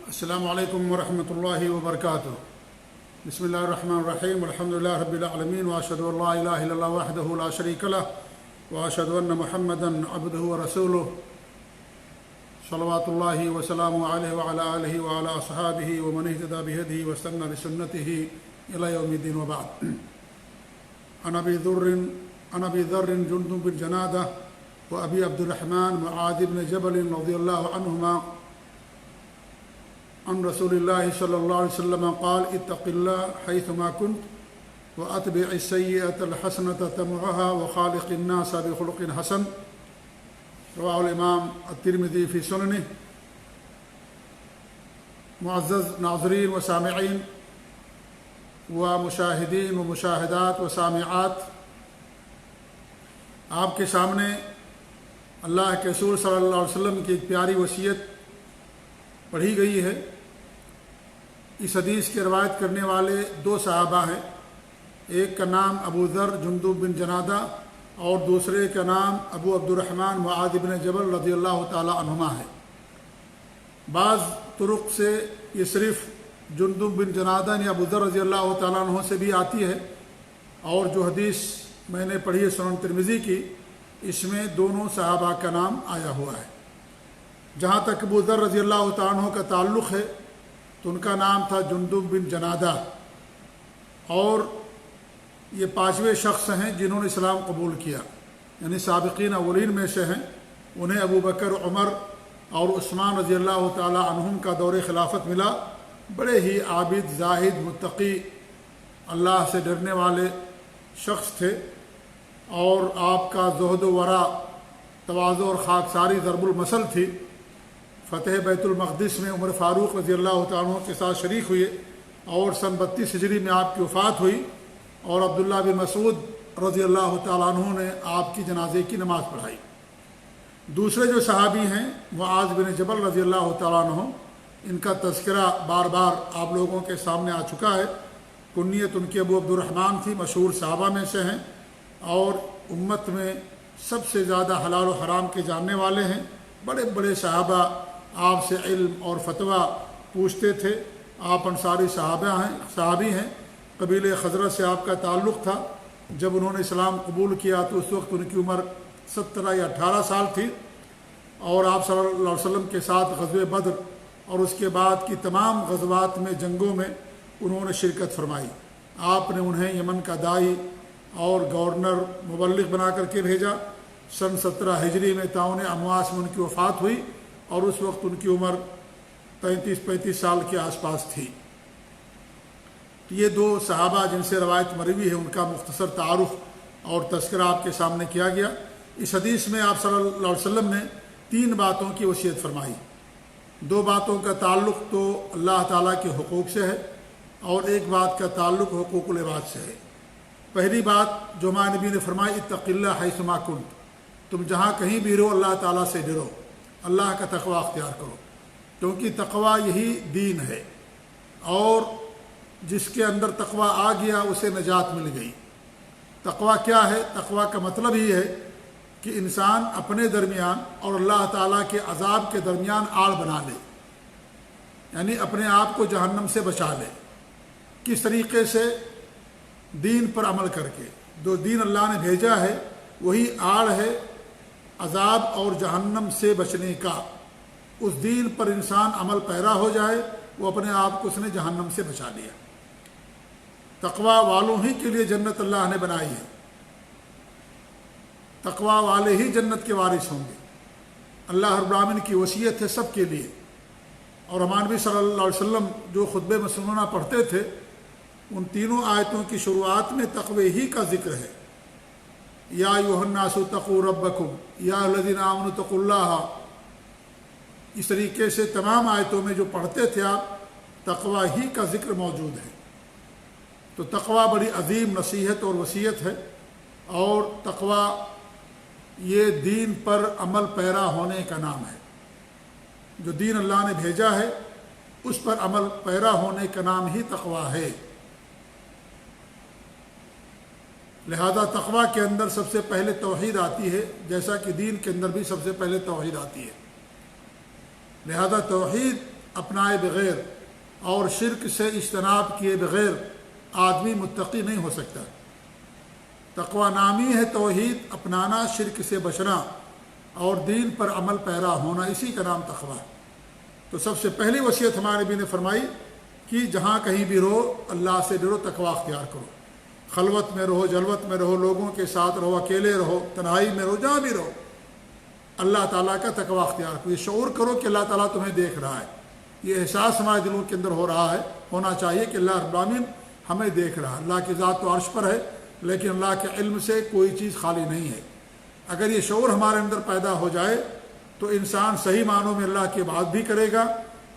السلام علیکم ورحمۃ اللہ وبرکاتہ۔ بسم اللہ الرحمن الرحیم، الحمد للہ رب العالمین، واشہد ان لا الہ الا اللہ وحدہ لا شریک لہ، واشہد ان محمدا عبدہ ورسولہ، صلوات اللہ وسلامہ علیہ وعلی آلہ وعلی اصحابہ ومن اہتدی بہدیہ واستنى بسنتہ الی یوم الدین، وبعد۔ عن ابی ذر جندب بن جنادہ وابی عبد الرحمن معاذ بن جبل رضی اللہ عنہما عن رسول اللہ صلی اللہ علیہ وسلم قال اتق اللہ حیثما کنت واتبع السیئۃ الحسنۃ تمحها وخالق الناس بخلق حسن، رواہ الامام الترمذی فی سننہ۔ معزز ناظرین و سامعین و مشاہدین و مشاہدات و سامعات، آپ کے سامنے اللہ کے رسول صلی اللہ علیہ وسلم کی ایک پیاری وصیت پڑھی گئی ہے۔ اس حدیث کی روایت کرنے والے دو صحابہ ہیں، ایک کا نام ابو ذر جندب بن جنادہ اور دوسرے کا نام ابو عبد الرحمن معاذ بن جبل رضی اللہ تعالی عنہما ہے۔ بعض طرق سے یہ صرف جندب بن جنادہ یعنی ابو ذر رضی اللہ تعالیٰ عنہ سے بھی آتی ہے، اور جو حدیث میں نے پڑھی ہے سنن ترمذی کی، اس میں دونوں صحابہ کا نام آیا ہوا ہے۔ جہاں تک ابو ذر رضی اللہ تعالیٰ عنہ کا تعلق ہے تو ان کا نام تھا جندب بن جنادہ، اور یہ پانچویں شخص ہیں جنہوں نے اسلام قبول کیا، یعنی سابقین اولین میں سے ہیں۔ انہیں ابو بکر، عمر اور عثمان رضی اللہ تعالی عنہم کا دور خلافت ملا۔ بڑے ہی عابد، زاہد، متقی، اللہ سے ڈرنے والے شخص تھے، اور آپ کا زہد و ورع، تواضع اور خاکساری ضرب المثل تھی۔ فتح بیت المقدس میں عمر فاروق رضی اللہ تعالیٰ عنہ کے ساتھ شریک ہوئے، اور سن 32 ہجری میں آپ کی وفات ہوئی، اور عبداللہ بن مسعود رضی اللہ تعالیٰ عنہ نے آپ کی جنازے کی نماز پڑھائی۔ دوسرے جو صحابی ہیں معاذ بن جبل رضی اللہ تعالیٰ عنہ، ان کا تذکرہ بار بار آپ لوگوں کے سامنے آ چکا ہے۔ کنیت ان کی ابو عبد الرحمن تھی، مشہور صحابہ میں سے ہیں، اور امت میں سب سے زیادہ حلال و حرام کے جاننے والے ہیں۔ بڑے بڑے صحابہ آپ سے علم اور فتویٰ پوچھتے تھے۔ آپ انصاری صحابی ہیں، قبیلہ خزرج سے آپ کا تعلق تھا۔ جب انہوں نے اسلام قبول کیا تو اس وقت ان کی عمر 17 یا 18 سال تھی، اور آپ صلی اللہ علیہ وسلم کے ساتھ غزوہ بدر اور اس کے بعد کی تمام غزوات میں، جنگوں میں انہوں نے شرکت فرمائی۔ آپ نے انہیں یمن کا داعی اور گورنر، مبلغ بنا کر کے بھیجا۔ سن 17 ہجری میں تعاون امواس میں ان کی وفات ہوئی، اور اس وقت ان کی عمر 35 سال کے آس پاس تھی۔ یہ دو صحابہ جن سے روایت مروی ہے، ان کا مختصر تعارف اور تذکرہ آپ کے سامنے کیا گیا۔ اس حدیث میں آپ صلی اللہ علیہ وسلم نے 3 باتوں کی وصیت فرمائی۔ 2 باتوں کا تعلق تو اللہ تعالیٰ کے حقوق سے ہے، اور ایک بات کا تعلق حقوق العباد سے ہے۔ پہلی بات جو ہمارے نبی نے فرمائی، اتق اللہ حیثما کنت، تم جہاں کہیں بھی رہو اللہ تعالیٰ سے ڈرو، اللہ کا تقوی اختیار کرو، کیونکہ تقوی یہی دین ہے، اور جس کے اندر تقوی آ گیا اسے نجات مل گئی۔ تقوی کیا ہے؟ تقوی کا مطلب ہی ہے کہ انسان اپنے درمیان اور اللہ تعالیٰ کے عذاب کے درمیان آڑ بنا لے، یعنی اپنے آپ کو جہنم سے بچا لے۔ کس طریقے سے؟ دین پر عمل کر کے۔ جو دین اللہ نے بھیجا ہے وہی آڑ ہے عذاب اور جہنم سے بچنے کا۔ اس دین پر انسان عمل پیرا ہو جائے، وہ اپنے آپ کو اس نے جہنم سے بچا لیا۔ تقوی والوں ہی کے لیے جنت اللہ نے بنائی ہے، تقوی والے ہی جنت کے وارث ہوں گے۔ اللہ رب العالمین کی وصیت ہے سب کے لیے۔ اور ہمارے نبی صلی اللہ علیہ وسلم جو خطبہ مسنونہ پڑھتے تھے، ان تینوں آیتوں کی شروعات میں تقوی ہی کا ذکر ہے۔ یا ایھا الناس اتقوا ربکم یا الذین آمنوا اتقوا اللہ۔ اس طریقے سے تمام آیتوں میں جو پڑھتے تھے آپ، تقوی ہی کا ذکر موجود ہے۔ تو تقوی بڑی عظیم نصیحت اور وصیت ہے، اور تقوی یہ دین پر عمل پیرا ہونے کا نام ہے۔ جو دین اللہ نے بھیجا ہے اس پر عمل پیرا ہونے کا نام ہی تقوی ہے۔ لہذا تقوی کے اندر سب سے پہلے توحید آتی ہے، جیسا کہ دین کے اندر بھی سب سے پہلے توحید آتی ہے۔ لہذا توحید اپنائے بغیر اور شرک سے اجتناب کیے بغیر آدمی متقی نہیں ہو سکتا۔ تقوی نامی ہے توحید اپنانا، شرک سے بچنا اور دین پر عمل پیرا ہونا، اسی کا نام تقوی ہے۔ تو سب سے پہلی وصیت ہمارے نبی نے فرمائی کہ جہاں کہیں بھی رہو اللہ سے ڈرو، تقوی اختیار کرو۔ خلوت میں رہو، جلوت میں رہو، لوگوں کے ساتھ رہو، اکیلے رہو، تنہائی میں رہو، جہاں بھی رہو اللہ تعالیٰ کا تقوی اختیار کرو۔ یہ شعور کرو کہ اللہ تعالیٰ تمہیں دیکھ رہا ہے، یہ احساس ہمارے دلوں کے اندر ہو رہا ہے، ہونا چاہیے کہ اللہ رب العالمین ہمیں دیکھ رہا ہے۔ اللہ کی ذات تو عرش پر ہے، لیکن اللہ کے علم سے کوئی چیز خالی نہیں ہے۔ اگر یہ شعور ہمارے اندر پیدا ہو جائے تو انسان صحیح معنوں میں اللہ کی عبادت بھی کرے گا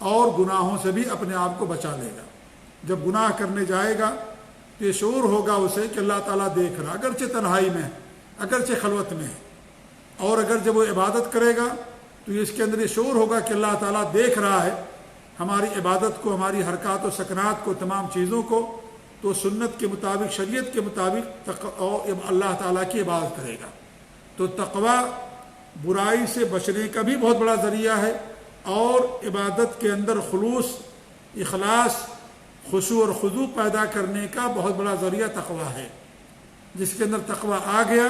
اور گناہوں سے بھی اپنے آپ کو بچا لے گا۔ جب گناہ کرنے جائے گا تو یہ شعور ہوگا اسے کہ اللہ تعالیٰ دیکھ رہا، اگرچہ تنہائی میں ہے، اگرچہ خلوت میں ہے، اور اگر جب وہ عبادت کرے گا تو اس کے اندر یہ شعور ہوگا کہ اللہ تعالیٰ دیکھ رہا ہے ہماری عبادت کو، ہماری حرکات و سکنات کو، تمام چیزوں کو، تو سنت کے مطابق، شریعت کے مطابق اللہ تعالیٰ کی عبادت کرے گا۔ تو تقوی برائی سے بچنے کا بھی بہت بڑا ذریعہ ہے، اور عبادت کے اندر خلوص، اخلاص، خشوع اور خضوع پیدا کرنے کا بہت بڑا ذریعہ تقوی ہے۔ جس کے اندر تقوی آ گیا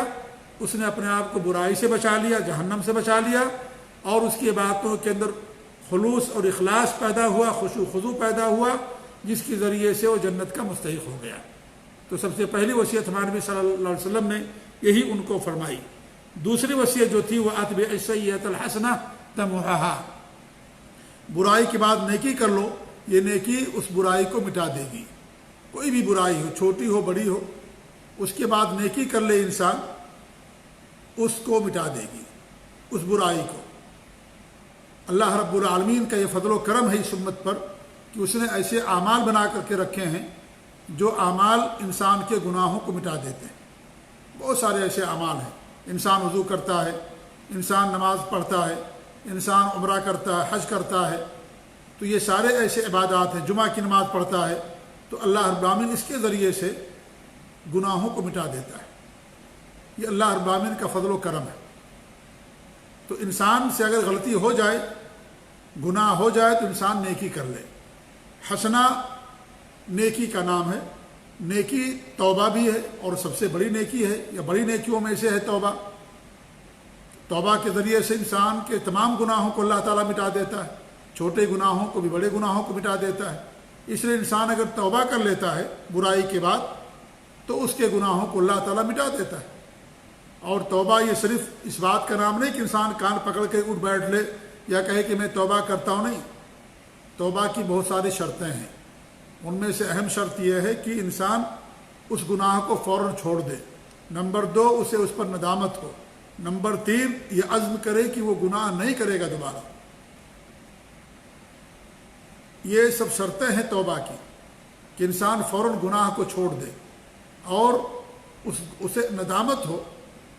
اس نے اپنے آپ کو برائی سے بچا لیا، جہنم سے بچا لیا، اور اس کی عبادتوں کے اندر خلوص اور اخلاص پیدا ہوا، خشوع خضوع پیدا ہوا، جس کے ذریعے سے وہ جنت کا مستحق ہو گیا۔ تو سب سے پہلی وصیت ہمارے نبی صلی اللہ علیہ وسلم نے یہی ان کو فرمائی۔ دوسری وصیت جو تھی وہ اتبع السیئۃ الحسنہ تمحھا، برائی کے بعد نیکی کر لو، یہ نیکی اس برائی کو مٹا دے گی۔ کوئی بھی برائی ہو، چھوٹی ہو بڑی ہو، اس کے بعد نیکی کر لے انسان، اس کو مٹا دے گی، اس برائی کو۔ اللہ رب العالمین کا یہ فضل و کرم ہے اس امت پر کہ اس نے ایسے اعمال بنا کر کے رکھے ہیں جو اعمال انسان کے گناہوں کو مٹا دیتے ہیں۔ بہت سارے ایسے اعمال ہیں، انسان وضو کرتا ہے، انسان نماز پڑھتا ہے، انسان عمرہ کرتا ہے، حج کرتا ہے، تو یہ سارے ایسے عبادات ہیں، جمعہ کی نماز پڑھتا ہے، تو اللہ رب العالمین اس کے ذریعے سے گناہوں کو مٹا دیتا ہے۔ یہ اللہ رب العالمین کا فضل و کرم ہے۔ تو انسان سے اگر غلطی ہو جائے، گناہ ہو جائے، تو انسان نیکی کر لے۔ حسنہ نیکی کا نام ہے، نیکی توبہ بھی ہے اور سب سے بڑی نیکی ہے، یا بڑی نیکیوں میں سے ہے توبہ۔ توبہ کے ذریعے سے انسان کے تمام گناہوں کو اللہ تعالیٰ مٹا دیتا ہے، چھوٹے گناہوں کو بھی، بڑے گناہوں کو مٹا دیتا ہے۔ اس لیے انسان اگر توبہ کر لیتا ہے برائی کے بعد تو اس کے گناہوں کو اللہ تعالیٰ مٹا دیتا ہے۔ اور توبہ یہ صرف اس بات کا نام نہیں کہ انسان کان پکڑ کے اٹھ بیٹھ لے یا کہے کہ میں توبہ کرتا ہوں، نہیں۔ توبہ کی بہت ساری شرطیں ہیں، ان میں سے اہم شرط یہ ہے کہ انسان اس گناہ کو فوراً چھوڑ دے۔ نمبر 2، اسے اس پر ندامت ہو۔ نمبر 3، یہ عزم کرے کہ وہ گناہ نہیں کرے گا دوبارہ۔ یہ سب شرطیں ہیں توبہ کی، کہ انسان فوراً گناہ کو چھوڑ دے اور اسے ندامت ہو،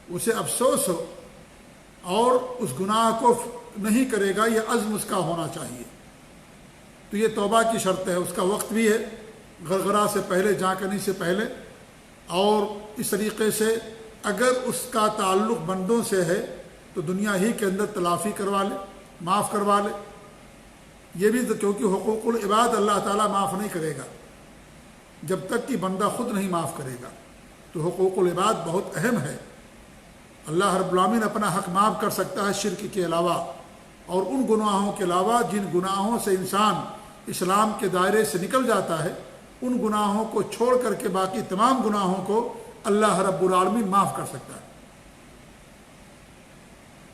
اسے افسوس ہو، اور اس گناہ کو نہیں کرے گا، یہ عزم اس کا ہونا چاہیے۔ تو یہ توبہ کی شرط ہے، اس کا وقت بھی ہے، غرغرہ سے پہلے، جانکنی سے پہلے۔ اور اس طریقے سے اگر اس کا تعلق بندوں سے ہے تو دنیا ہی کے اندر تلافی کروا لے، معاف کروا لے۔ یہ بھی کیونکہ حقوق العباد اللہ تعالیٰ معاف نہیں کرے گا جب تک کہ بندہ خود نہیں معاف کرے گا۔ تو حقوق العباد بہت اہم ہے۔ اللہ رب العالمین اپنا حق معاف کر سکتا ہے شرک کے علاوہ، اور ان گناہوں کے علاوہ جن گناہوں سے انسان اسلام کے دائرے سے نکل جاتا ہے، ان گناہوں کو چھوڑ کر کے باقی تمام گناہوں کو اللہ رب العالمین معاف کر سکتا ہے۔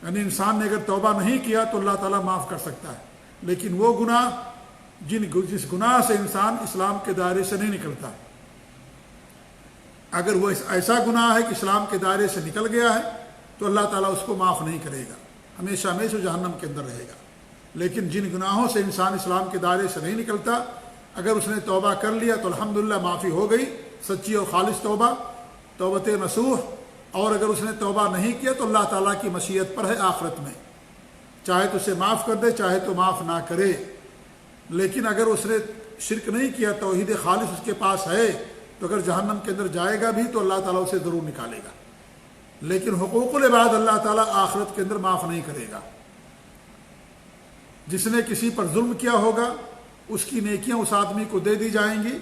یعنی انسان نے اگر توبہ نہیں کیا تو اللہ تعالیٰ معاف کر سکتا ہے، لیکن وہ گناہ جس گناہ سے انسان اسلام کے دائرے سے نہیں نکلتا، اگر وہ ایسا گناہ ہے کہ اسلام کے دائرے سے نکل گیا ہے تو اللہ تعالیٰ اس کو معاف نہیں کرے گا، ہمیشہ ہمیشہ جہنم کے اندر رہے گا۔ لیکن جن گناہوں سے انسان اسلام کے دائرے سے نہیں نکلتا، اگر اس نے توبہ کر لیا تو الحمدللہ معافی ہو گئی، سچی اور خالص توبہ، توبۃ نصوح۔ اور اگر اس نے توبہ نہیں کیا تو اللہ تعالیٰ کی مشیت پر ہے آخرت میں، چاہے تو اسے معاف کر دے، چاہے تو معاف نہ کرے۔ لیکن اگر اس نے شرک نہیں کیا، توحید خالص اس کے پاس ہے، تو اگر جہنم کے اندر جائے گا بھی تو اللہ تعالیٰ اسے ضرور نکالے گا۔ لیکن حقوق العباد اللہ تعالیٰ آخرت کے اندر معاف نہیں کرے گا۔ جس نے کسی پر ظلم کیا ہوگا اس کی نیکیاں اس آدمی کو دے دی جائیں گی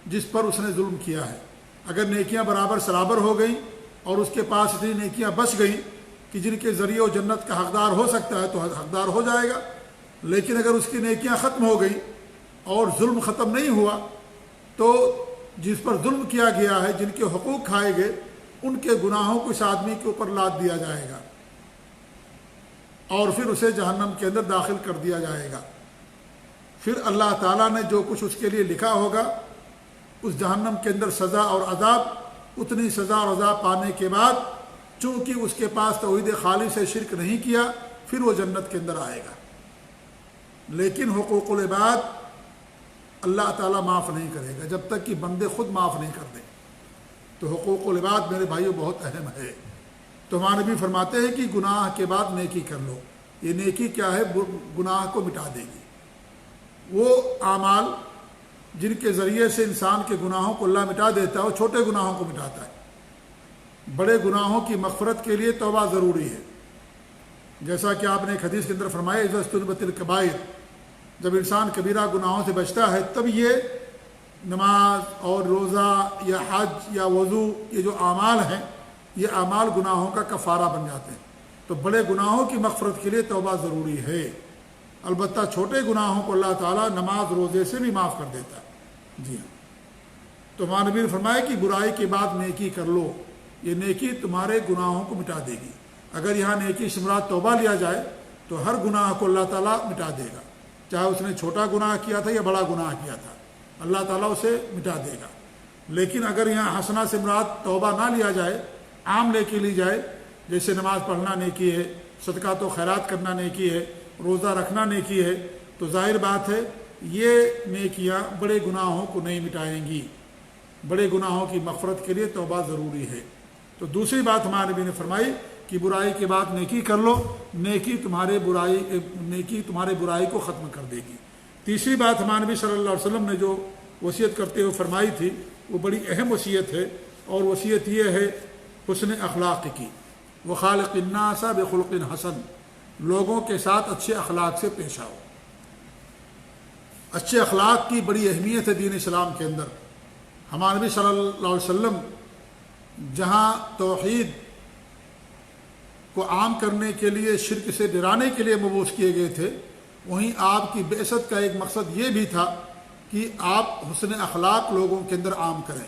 جس پر اس نے ظلم کیا ہے۔ اگر نیکیاں برابر سرابر ہو گئیں اور اس کے پاس اتنی نیکیاں بچ گئیں کہ جن کے ذریعے وہ جنت کا حقدار ہو سکتا ہے تو حقدار ہو جائے گا، لیکن اگر اس کی نیکیاں ختم ہو گئیں اور ظلم ختم نہیں ہوا تو جس پر ظلم کیا گیا ہے، جن کے حقوق کھائے گئے، ان کے گناہوں کو اس آدمی کے اوپر لاد دیا جائے گا اور پھر اسے جہنم کے اندر داخل کر دیا جائے گا۔ پھر اللہ تعالیٰ نے جو کچھ اس کے لیے لکھا ہوگا، اس جہنم کے اندر سزا اور عذاب، اتنی سزا اور عذاب پانے کے بعد چونکہ اس کے پاس توحید خالص سے شرک نہیں کیا، پھر وہ جنت کے اندر آئے گا۔ لیکن حقوق العباد اللہ تعالیٰ معاف نہیں کرے گا جب تک کہ بندے خود معاف نہیں کر دیں۔ تو حقوق العباد میرے بھائیوں بہت اہم ہے۔ تو ہمارے نبی فرماتے ہیں کہ گناہ کے بعد نیکی کر لو۔ یہ نیکی کیا ہے؟ گناہ کو مٹا دے گی۔ وہ اعمال جن کے ذریعے سے انسان کے گناہوں کو اللہ مٹا دیتا ہے، وہ چھوٹے گناہوں کو مٹاتا ہے۔ بڑے گناہوں کی مغفرت کے لیے توبہ ضروری ہے، جیسا کہ آپ نے ایک حدیث کے اندر فرمایا اذا اجتنبت الکبائر، جب انسان کبیرہ گناہوں سے بچتا ہے تب یہ نماز اور روزہ یا حج یا وضو، یہ جو اعمال ہیں، یہ اعمال گناہوں کا کفارہ بن جاتے ہیں۔ تو بڑے گناہوں کی مغفرت کے لیے توبہ ضروری ہے۔ البتہ چھوٹے گناہوں کو اللہ تعالیٰ نماز روزے سے بھی معاف کر دیتا ہے۔ جی ہاں، تو ہمارے نبی نے فرمایا کہ برائی کے بعد نیکی کر لو، یہ نیکی تمہارے گناہوں کو مٹا دے گی۔ اگر یہاں نیکی سے مراد توبہ لیا جائے تو ہر گناہ کو اللہ تعالیٰ مٹا دے گا، چاہے اس نے چھوٹا گناہ کیا تھا یا بڑا گناہ کیا تھا، اللہ تعالیٰ اسے مٹا دے گا۔ لیکن اگر یہاں حسنہ سے مراد توبہ نہ لیا جائے، عام نیکی لی جائے، جیسے نماز پڑھنا نیکی ہے، صدقات و خیرات کرنا نیکی ہے، روزہ رکھنا نیکی ہے، تو ظاہر بات ہے یہ نیکیاں بڑے گناہوں کو نہیں مٹائیں گی۔ بڑے گناہوں کی مغفرت کے لیے توبہ ضروری ہے۔ تو دوسری بات ہمارے نبی نے فرمائی کہ برائی کے بعد نیکی کر لو، نیکی تمہارے برائی کو ختم کر دے گی۔ تیسری بات ہمارے نبی صلی اللہ علیہ وسلم نے جو وصیت کرتے ہوئے فرمائی تھی، وہ بڑی اہم وصیت ہے، اور وصیت یہ ہے حسن اخلاق کی۔ وخالق الناس بخلق حسن، لوگوں کے ساتھ اچھے اخلاق سے پیش آؤ۔ اچھے اخلاق کی بڑی اہمیت ہے دین اسلام کے اندر۔ ہمارے نبی صلی اللہ علیہ وسلم جہاں توحید کو عام کرنے کے لیے، شرک سے ڈرانے کے لیے مبعوث کیے گئے تھے، وہیں آپ کی بعثت کا ایک مقصد یہ بھی تھا کہ آپ حسن اخلاق لوگوں کے اندر عام کریں،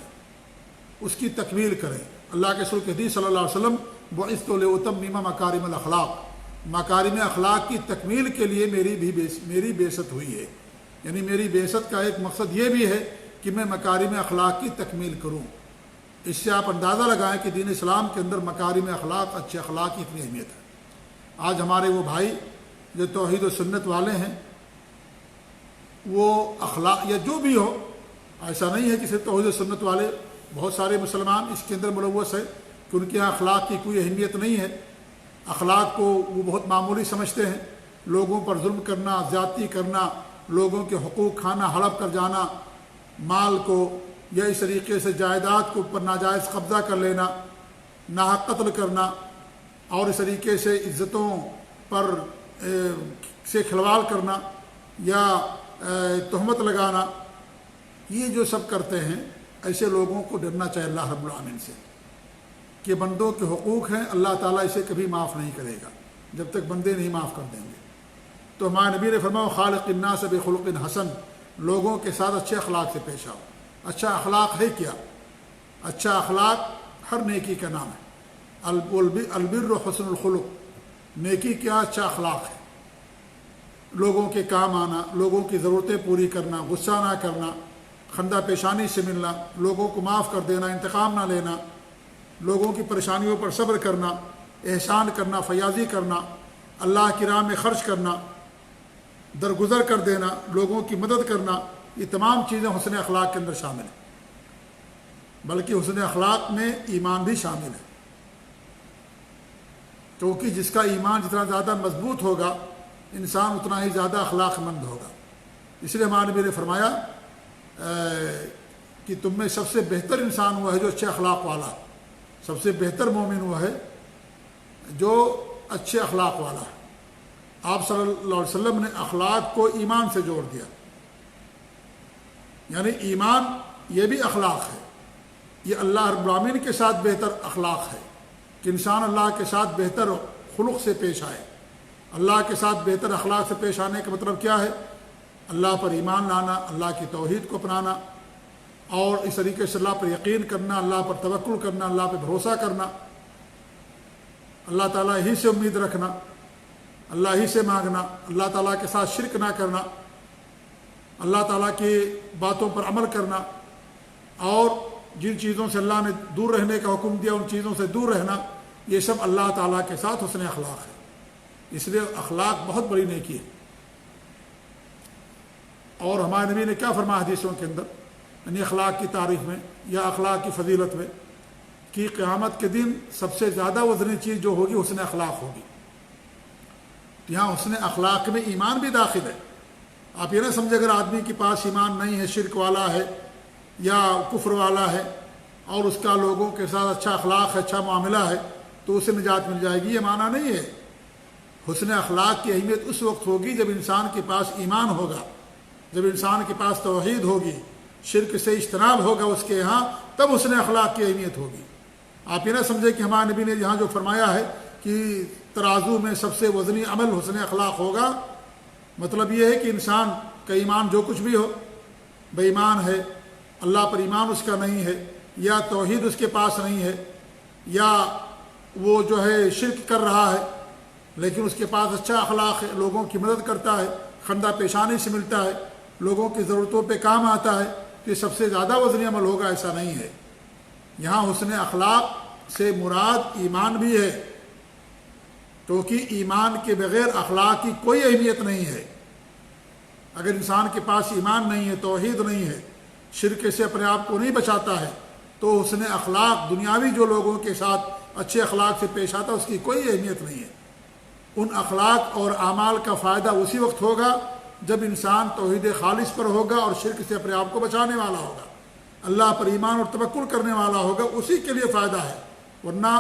اس کی تکمیل کریں۔ اللہ کے رسول کے حدیث صلی اللہ علیہ وسلم بعثت لأتمم مکارم الاخلاق، مکارم اخلاق کی تکمیل کے لیے میری بعثت ہوئی ہے، یعنی میری بعثت کا ایک مقصد یہ بھی ہے کہ میں مکارم اخلاق کی تکمیل کروں۔ اس سے آپ اندازہ لگائیں کہ دین اسلام کے اندر مکارم اخلاق، اچھے اخلاق کی اتنی اہمیت ہے۔ آج ہمارے وہ بھائی جو توحید و سنت والے ہیں، وہ اخلاق یا جو بھی ہو، ایسا نہیں ہے کہ صرف توحید و سنت والے، بہت سارے مسلمان اس کے اندر ملوث ہے کہ ان کے یہاں اخلاق کی کوئی اہمیت نہیں ہے، اخلاق کو وہ بہت معمولی سمجھتے ہیں۔ لوگوں پر ظلم کرنا، زیادتی کرنا، لوگوں کے حقوق کھانا، ہڑپ کر جانا، مال کو یا اس طریقے سے جائیداد کو پر ناجائز قبضہ کر لینا، ناحق قتل کرنا، اور اس طریقے سے عزتوں پر سے کھلواڑ کرنا یا تہمت لگانا، یہ جو سب کرتے ہیں، ایسے لوگوں کو ڈرنا چاہیے اللہ رب العالمین سے کہ بندوں کے حقوق ہیں، اللہ تعالیٰ اسے کبھی معاف نہیں کرے گا جب تک بندے نہیں معاف کر دیں گے۔ تو ہمارے نبی نے فرمایا خالق الناس بخلق حسن، لوگوں کے ساتھ اچھے اخلاق سے پیش آؤ۔ اچھا اخلاق ہے کیا؟ اچھا اخلاق ہر نیکی کا نام ہے۔ البر حسن الخلق، نیکی کیا؟ اچھا اخلاق ہے۔ لوگوں کے کام آنا، لوگوں کی ضرورتیں پوری کرنا، غصہ نہ کرنا، خندہ پیشانی سے ملنا، لوگوں کو معاف کر دینا، انتقام نہ لینا، لوگوں کی پریشانیوں پر صبر کرنا، احسان کرنا، فیاضی کرنا، اللہ کی راہ میں خرچ کرنا، درگزر کر دینا، لوگوں کی مدد کرنا، یہ تمام چیزیں حسن اخلاق کے اندر شامل ہیں۔ بلکہ حسن اخلاق میں ایمان بھی شامل ہے، کیونکہ جس کا ایمان جتنا زیادہ مضبوط ہوگا، انسان اتنا ہی زیادہ اخلاق مند ہوگا۔ اس لیے ہمارے نبی نے فرمایا کہ تم میں سب سے بہتر انسان وہ ہے جو اچھے اخلاق والا، سب سے بہتر مومن وہ ہے جو اچھے اخلاق والا ہے۔ آپ صلی اللہ علیہ وسلم نے اخلاق کو ایمان سے جوڑ دیا، یعنی ایمان یہ بھی اخلاق ہے، یہ اللہ رب العالمین کے ساتھ بہتر اخلاق ہے کہ انسان اللہ کے ساتھ بہتر خلق سے پیش آئے۔ اللہ کے ساتھ بہتر اخلاق سے پیش آنے کا مطلب کیا ہے؟ اللہ پر ایمان لانا، اللہ کی توحید کو اپنانا، اور اس طریقے سے اللہ پر یقین کرنا، اللہ پر توکل کرنا، اللہ پہ بھروسہ کرنا، اللہ تعالیٰ ہی سے امید رکھنا، اللہ ہی سے مانگنا، اللہ تعالیٰ کے ساتھ شرک نہ کرنا، اللہ تعالیٰ کی باتوں پر عمل کرنا، اور جن چیزوں سے اللہ نے دور رہنے کا حکم دیا ان چیزوں سے دور رہنا، یہ سب اللہ تعالیٰ کے ساتھ حسن اخلاق ہے۔ اس لیے اخلاق بہت بڑی نیکی ہے۔ اور ہمارے نبی نے کیا فرمایا حدیثوں کے اندر، یعنی اخلاق کی تعریف میں یا اخلاق کی فضیلت میں، کہ قیامت کے دن سب سے زیادہ وزنی چیز جو ہوگی حسن اخلاق ہوگی۔ یہاں حسن اخلاق میں ایمان بھی داخل ہے۔ آپ یہ نہ سمجھے اگر آدمی کے پاس ایمان نہیں ہے، شرک والا ہے یا کفر والا ہے، اور اس کا لوگوں کے ساتھ اچھا اخلاق ہے، اچھا معاملہ ہے، تو اسے نجات مل جائے گی، یہ معنی نہیں ہے۔ حسن اخلاق کی اہمیت اس وقت ہوگی جب انسان کے پاس ایمان ہوگا، جب انسان کے پاس توحید ہوگی، شرک سے اجتناب ہوگا اس کے یہاں، تب حسن اخلاق کی اہمیت ہوگی۔ آپ یہ نہ سمجھے کہ ہمارے نبی نے یہاں جو فرمایا ہے کہ ترازو میں سب سے وزنی عمل حسن اخلاق ہوگا، مطلب یہ ہے کہ انسان کا ایمان جو کچھ بھی ہو، بے ایمان ہے، اللہ پر ایمان اس کا نہیں ہے، یا توحید اس کے پاس نہیں ہے، یا وہ جو ہے شرک کر رہا ہے لیکن اس کے پاس اچھا اخلاق ہے، لوگوں کی مدد کرتا ہے، خندہ پیشانی سے ملتا ہے، لوگوں کی ضرورتوں پہ کام آتا ہے، تو یہ سب سے زیادہ وزنی عمل ہوگا، ایسا نہیں ہے۔ یہاں حسن اخلاق سے مراد ایمان بھی ہے، کیونکہ ایمان کے بغیر اخلاق کی کوئی اہمیت نہیں ہے۔ اگر انسان کے پاس ایمان نہیں ہے، توحید نہیں ہے، شرک سے اپنے آپ کو نہیں بچاتا ہے، تو حسن اخلاق دنیاوی جو لوگوں کے ساتھ اچھے اخلاق سے پیش آتا ہے اس کی کوئی اہمیت نہیں ہے۔ ان اخلاق اور اعمال کا فائدہ اسی وقت ہوگا جب انسان توحید خالص پر ہوگا اور شرک سے اپنے آپ کو بچانے والا ہوگا، اللہ پر ایمان اور توکل کرنے والا ہوگا، اسی کے لیے فائدہ ہے۔ ورنہ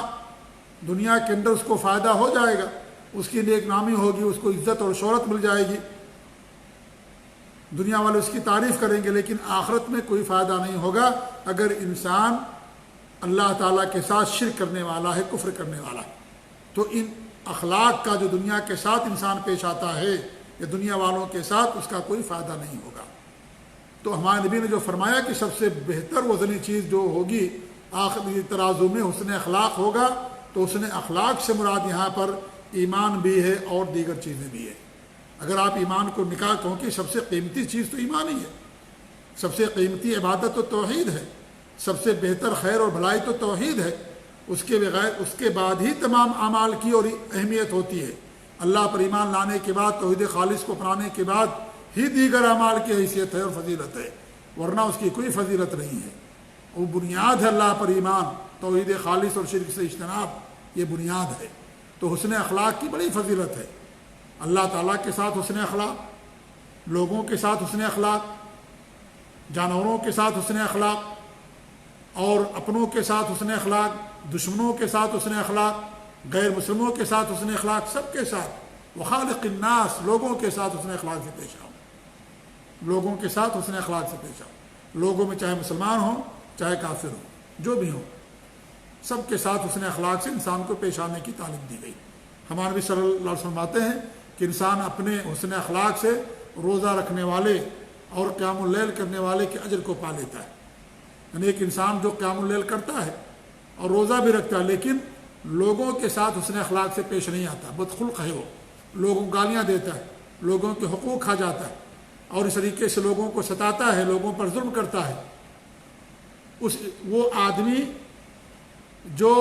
دنیا کے اندر اس کو فائدہ ہو جائے گا، اس کی نیک نامی ہوگی، اس کو عزت اور شہرت مل جائے گی، دنیا والے اس کی تعریف کریں گے، لیکن آخرت میں کوئی فائدہ نہیں ہوگا اگر انسان اللہ تعالیٰ کے ساتھ شرک کرنے والا ہے، کفر کرنے والا ہے۔ تو ان اخلاق کا جو دنیا کے ساتھ انسان پیش آتا ہے یا دنیا والوں کے ساتھ، اس کا کوئی فائدہ نہیں ہوگا۔ تو ہمارے نبی نے جو فرمایا کہ سب سے بہتر وزنی چیز جو ہوگی آخری ترازو میں حسن اخلاق ہوگا، تو حسن اخلاق سے مراد یہاں پر ایمان بھی ہے اور دیگر چیزیں بھی ہیں۔ اگر آپ ایمان کو نکال، کیونکہ سب سے قیمتی چیز تو ایمان ہی ہے، سب سے قیمتی عبادت تو توحید ہے، سب سے بہتر خیر اور بھلائی تو توحید ہے، اس کے بغیر اس کے بعد ہی تمام اعمال کی اور اہمیت ہوتی ہے۔ اللہ پر ایمان لانے کے بعد، توحید خالص کو اپنانے کے بعد ہی دیگر اعمال کی حیثیت ہے اور فضیلت ہے، ورنہ اس کی کوئی فضیلت نہیں ہے۔ وہ بنیاد ہے اللہ پر ایمان، توحید خالص اور شرک سے اجتناب، یہ بنیاد ہے۔ تو حسن اخلاق کی بڑی فضیلت ہے۔ اللہ تعالیٰ کے ساتھ حسن اخلاق، لوگوں کے ساتھ حسن اخلاق، جانوروں کے ساتھ حسن اخلاق، اور اپنوں کے ساتھ حسن اخلاق، دشمنوں کے ساتھ حسن اخلاق، غیر مسلموں کے ساتھ حسن اخلاق، سب کے ساتھ وخالق الناس، لوگوں کے ساتھ حسن اخلاق سے پیش آؤ، لوگوں کے ساتھ حسن اخلاق سے پیش آؤ، لوگوں میں چاہے مسلمان ہوں چاہے کافر ہوں، جو بھی ہوں، سب کے ساتھ حسن اخلاق سے انسان کو پیش آنے کی تعلیم دی گئی۔ ہمارے نبی صلی اللہ علیہ وسلم فرماتے ہیں کہ انسان اپنے حسن اخلاق سے روزہ رکھنے والے اور قیام اللیل کرنے والے کے اجر کو پا لیتا ہے۔ یعنی ایک انسان جو قیام اللیل کرتا ہے اور روزہ بھی رکھتا ہے لیکن لوگوں کے ساتھ حسن اخلاق سے پیش نہیں آتا، بدخلق ہے، وہ لوگوں کو گالیاں دیتا ہے، لوگوں کے حقوق کھا جاتا ہے، اور اس طریقے سے لوگوں کو ستاتا ہے، لوگوں پر ظلم کرتا ہے، وہ آدمی جو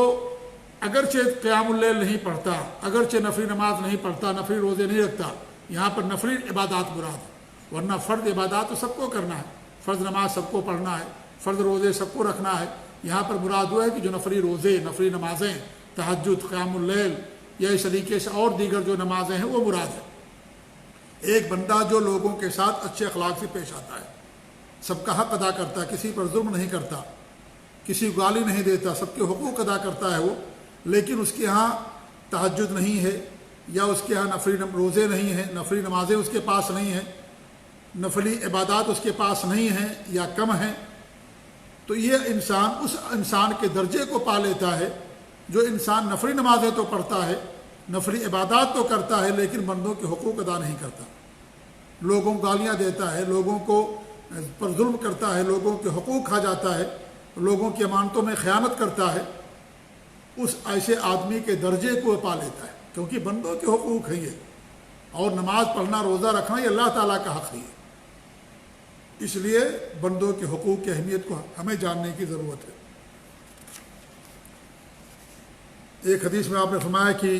اگرچہ قیام اللیل نہیں پڑھتا، اگرچہ نفلی نماز نہیں پڑھتا، نفلی روزے نہیں رکھتا، یہاں پر نفلی عبادات مراد ہے، ورنہ فرض عبادات تو سب کو کرنا ہے، فرض نماز سب کو پڑھنا ہے، فرض روزے سب کو رکھنا ہے۔ یہاں پر مراد ہوا ہے کہ جو نفلی روزے، نفلی نمازیں، تہجد، قیام اللیل یا اس طریقے سے اور دیگر جو نمازیں ہیں وہ مراد ہے۔ ایک بندہ جو لوگوں کے ساتھ اچھے اخلاق سے پیش آتا ہے، سب کا حق ادا کرتا ہے، کسی پر ظلم نہیں کرتا، کسی کو گالی نہیں دیتا، سب کے حقوق ادا کرتا ہے وہ، لیکن اس کے ہاں تہجد نہیں ہے یا اس کے ہاں نفلی روزے نہیں ہیں، نفلی نمازیں اس کے پاس نہیں ہیں، نفلی عبادات اس کے پاس نہیں ہیں یا کم ہیں، تو یہ انسان اس انسان کے درجے کو پا لیتا ہے جو انسان نفلی نمازیں تو پڑھتا ہے، نفلی عبادات تو کرتا ہے، لیکن بندوں کے حقوق ادا نہیں کرتا، لوگوں کو گالیاں دیتا ہے، لوگوں کو پر ظلم کرتا ہے، لوگوں کے حقوق کھا جاتا ہے، لوگوں کی امانتوں میں خیانت کرتا ہے، اس ایسے آدمی کے درجے کو پا لیتا ہے، کیونکہ بندوں کے حقوق ہیں یہ، اور نماز پڑھنا روزہ رکھنا یہ اللہ تعالیٰ کا حق ہے، اس لیے بندوں کے حقوق کی اہمیت کو ہمیں جاننے کی ضرورت ہے۔ ایک حدیث میں آپ نے فرمایا کہ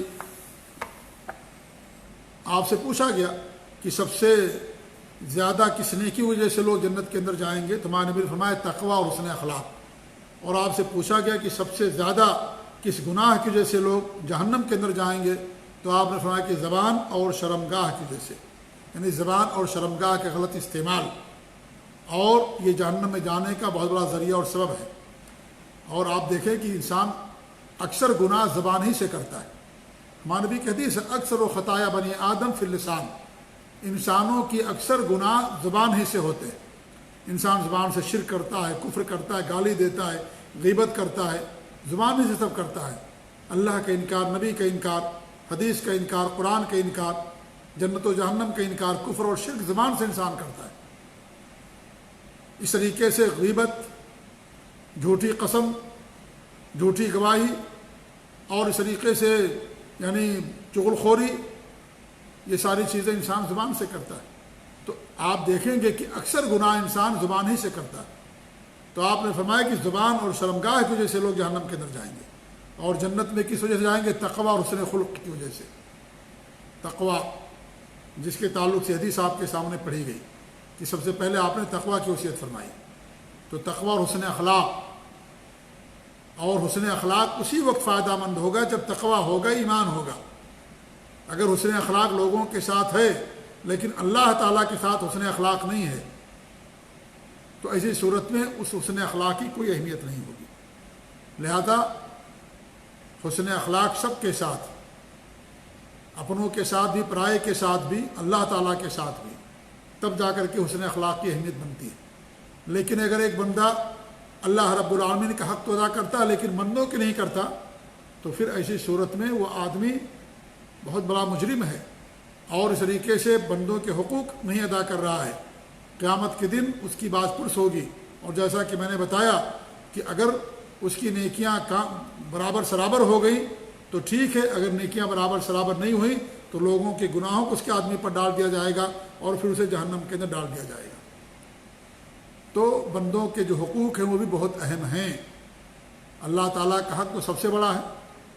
آپ سے پوچھا گیا کہ سب سے زیادہ کس نیکی وجہ سے لوگ جنت کے اندر جائیں گے، تو ہمارے نبی نے فرمایا تقویٰ اور حسن اخلاق، اور آپ سے پوچھا گیا کہ سب سے زیادہ کس گناہ کی وجہ سے لوگ جہنم کے اندر جائیں گے، تو آپ نے فرمایا کہ زبان اور شرمگاہ کی وجہ سے، یعنی زبان اور شرمگاہ کا غلط استعمال، اور یہ جہنم میں جانے کا بہت بڑا ذریعہ اور سبب ہے۔ اور آپ دیکھیں کہ انسان اکثر گناہ زبان ہی سے کرتا ہے، ہمارے نبی کی حدیث ہے اکثر و خطایا بنی آدم فی اللسان، انسانوں کی اکثر گناہ زبان ہی سے ہوتے ہیں، انسان زبان سے شرک کرتا ہے، کفر کرتا ہے، گالی دیتا ہے، غیبت کرتا ہے، زبان ہی سے سب کرتا ہے، اللہ کا انکار، نبی کا انکار، حدیث کا انکار، قرآن کا انکار، جنت و جہنم کا انکار، کفر اور شرک زبان سے انسان کرتا ہے۔ اس طریقے سے غیبت، جھوٹی قسم، جھوٹی گواہی، اور اس طریقے سے یعنی چغل خوری، یہ ساری چیزیں انسان زبان سے کرتا ہے۔ تو آپ دیکھیں گے کہ اکثر گناہ انسان زبان ہی سے کرتا ہے، تو آپ نے فرمایا کہ زبان اور شرمگاہ کی وجہ سے لوگ جہنم کے اندر جائیں گے، اور جنت میں کس وجہ سے جائیں گے؟ تقویٰ اور حسن خلق کی وجہ سے۔ تقویٰ جس کے تعلق سے حدیث آپ کے سامنے پڑھی گئی کہ سب سے پہلے آپ نے تقویٰ کی وصیت فرمائی، تو تقویٰ اور حسن اخلاق، اور حسن اخلاق اسی وقت فائدہ مند ہوگا جب تقویٰ ہوگا، ایمان ہوگا۔ اگر حسن اخلاق لوگوں کے ساتھ ہے لیکن اللہ تعالیٰ کے ساتھ حسن اخلاق نہیں ہے، تو ایسی صورت میں اس حسن اخلاق کی کوئی اہمیت نہیں ہوگی۔ لہذا حسن اخلاق سب کے ساتھ، اپنوں کے ساتھ بھی، پرائے کے ساتھ بھی، اللہ تعالیٰ کے ساتھ بھی، تب جا کر کے حسن اخلاق کی اہمیت بنتی ہے۔ لیکن اگر ایک بندہ اللہ رب العالمین کا حق تو ادا کرتا لیکن بندوں کے نہیں کرتا، تو پھر ایسی صورت میں وہ آدمی بہت بڑا مجرم ہے، اور اس طریقے سے بندوں کے حقوق نہیں ادا کر رہا ہے۔ قیامت کے دن اس کی باز پرس ہوگی، اور جیسا کہ میں نے بتایا کہ اگر اس کی نیکیاں برابر سرابر ہو گئی تو ٹھیک ہے، اگر نیکیاں برابر سرابر نہیں ہوئی تو لوگوں کے گناہوں کو اس کے آدمی پر ڈال دیا جائے گا، اور پھر اسے جہنم کے اندر ڈال دیا جائے گا۔ تو بندوں کے جو حقوق ہیں وہ بھی بہت اہم ہیں۔ اللہ تعالیٰ کا حق تو سب سے بڑا ہے،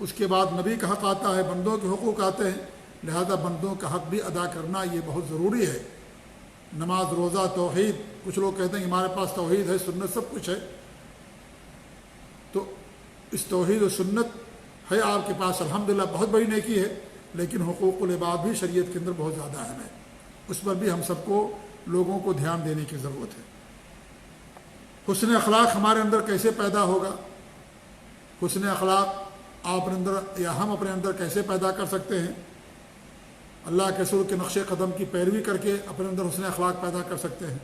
اس کے بعد نبی کا حق آتا ہے، بندوں کے حقوق آتے ہیں، لہذا بندوں کا حق بھی ادا کرنا یہ بہت ضروری ہے۔ نماز، روزہ، توحید، کچھ لوگ کہتے ہیں کہ ہمارے پاس توحید ہے، سنت، سب کچھ ہے، تو اس توحید و سنت ہے آپ کے پاس، الحمدللہ بہت بڑی نیکی ہے، لیکن حقوق العباد بھی شریعت کے اندر بہت زیادہ اہم ہے، اس پر بھی ہم سب کو لوگوں کو دھیان دینے کی ضرورت ہے۔ حسن اخلاق ہمارے اندر کیسے پیدا ہوگا؟ حسن اخلاق آپ اپنے اندر یا ہم اپنے اندر کیسے پیدا کر سکتے ہیں؟ اللہ کے رسول کے نقش قدم کی پیروی کر کے اپنے اندر حسن اخلاق پیدا کر سکتے ہیں۔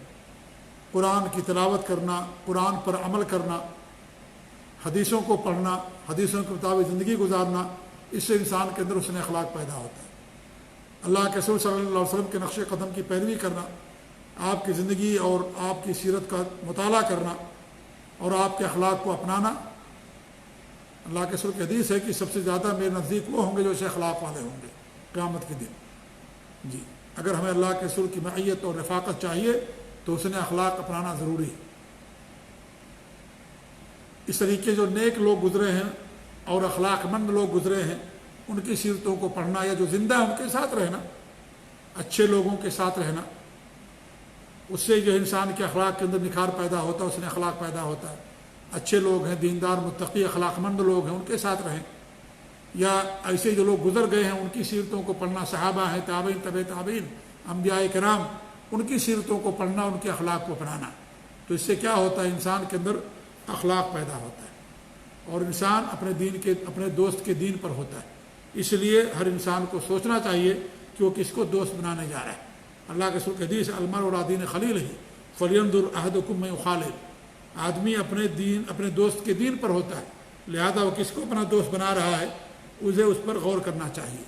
قرآن کی تلاوت کرنا، قرآن پر عمل کرنا، حدیثوں کو پڑھنا، حدیثوں کے مطابق زندگی گزارنا، اس سے انسان کے اندر حسن اخلاق پیدا ہوتا ہے۔ اللہ کے رسول صلی اللہ علیہ وسلم کے نقش قدم کی پیروی کرنا، آپ کی زندگی اور آپ کی سیرت کا مطالعہ کرنا اور آپ کے اخلاق کو اپنانا۔ اللہ کے رسول کی حدیث ہے کہ سب سے زیادہ میرے نزدیک وہ ہوں گے جو ایسے اخلاق والے ہوں گے قیامت کے دن۔ جی، اگر ہمیں اللہ کے رسول کی معیت اور رفاقت چاہیے تو حسن اخلاق اپنانا ضروری ہے۔ اس طریقے جو نیک لوگ گزرے ہیں اور اخلاق مند لوگ گزرے ہیں، ان کی سیرتوں کو پڑھنا، یا جو زندہ ہیں ان کے ساتھ رہنا، اچھے لوگوں کے ساتھ رہنا، اس سے جو انسان کے اخلاق کے اندر نکھار پیدا ہوتا ہے، اس نے اخلاق پیدا ہوتا ہے۔ اچھے لوگ ہیں، دیندار، متقی، اخلاق مند لوگ ہیں، ان کے ساتھ رہیں، یا ایسے جو لوگ گزر گئے ہیں ان کی سیرتوں کو پڑھنا، صحابہ ہیں، تابعین، تبع تابعین، انبیاء کرام، ان کی سیرتوں کو پڑھنا، ان کے اخلاق کو اپنانا، تو اس سے کیا ہوتا ہے؟ انسان کے اندر اخلاق پیدا ہوتا ہے، اور انسان اپنے دوست کے دین پر ہوتا ہے۔ اس لیے ہر انسان کو سوچنا چاہیے کہ وہ کس کو دوست بنانے جا رہا ہے۔ اللہ کے رسول کی حدیث المرء علی دین خلیلہ فلینظر احدکم من یخالل، آدمی اپنے دوست کے دین پر ہوتا ہے، لہذا وہ کس کو اپنا دوست بنا رہا ہے اسے اس پر غور کرنا چاہیے۔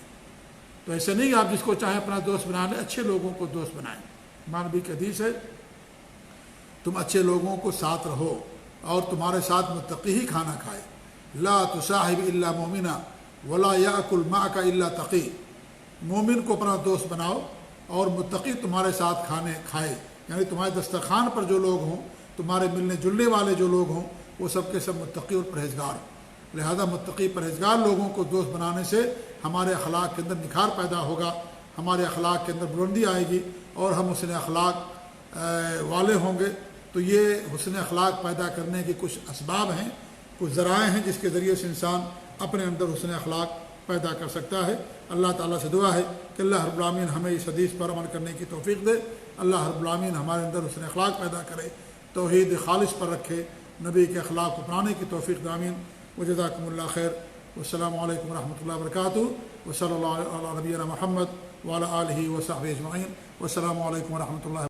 تو ایسا نہیں کہ آپ جس کو چاہیں اپنا دوست بنا لیں، اچھے لوگوں کو دوست بنائیں۔ نبی کی حدیث ہے تم اچھے لوگوں کو ساتھ رہو اور تمہارے ساتھ متقی ہی کھانا کھائے۔ لا تصاحب الا مومنا ولا یاکل معک الا تقی، مومن کو اپنا دوست بناؤ اور متقی تمہارے ساتھ کھائے، یعنی تمہارے دسترخوان پر جو لوگ ہوں، تمہارے ملنے جلنے والے جو لوگ ہوں، وہ سب کے سب متقی اور پرہیزگار ہوں۔ لہذا متقی پرہیزگار لوگوں کو دوست بنانے سے ہمارے اخلاق کے اندر نکھار پیدا ہوگا، ہمارے اخلاق کے اندر بلندی آئے گی اور ہم حسن اخلاق والے ہوں گے۔ تو یہ حسن اخلاق پیدا کرنے کے کچھ اسباب ہیں، کچھ ذرائع ہیں جس کے ذریعے سے انسان اپنے اندر حسن اخلاق پیدا کر سکتا ہے۔ اللہ تعالیٰ سے دعا ہے کہ اللہ رب العالمین ہمیں اس حدیث پر عمل کرنے کی توفیق دے، اللہ رب العالمین ہمارے اندر حسن اخلاق پیدا کرے، توحید خالص پر رکھے، نبی کے اخلاق کو اپنانے کی توفیق دے، آمین۔ وجزاکم اللہ خیر، والسلام علیکم ورحمۃ اللہ وبرکاتہ، وصلی اللہ علی نبینا محمد وعلی آلہ وصحبہ اجمعین، والسلام علیکم ورحمۃ اللہ۔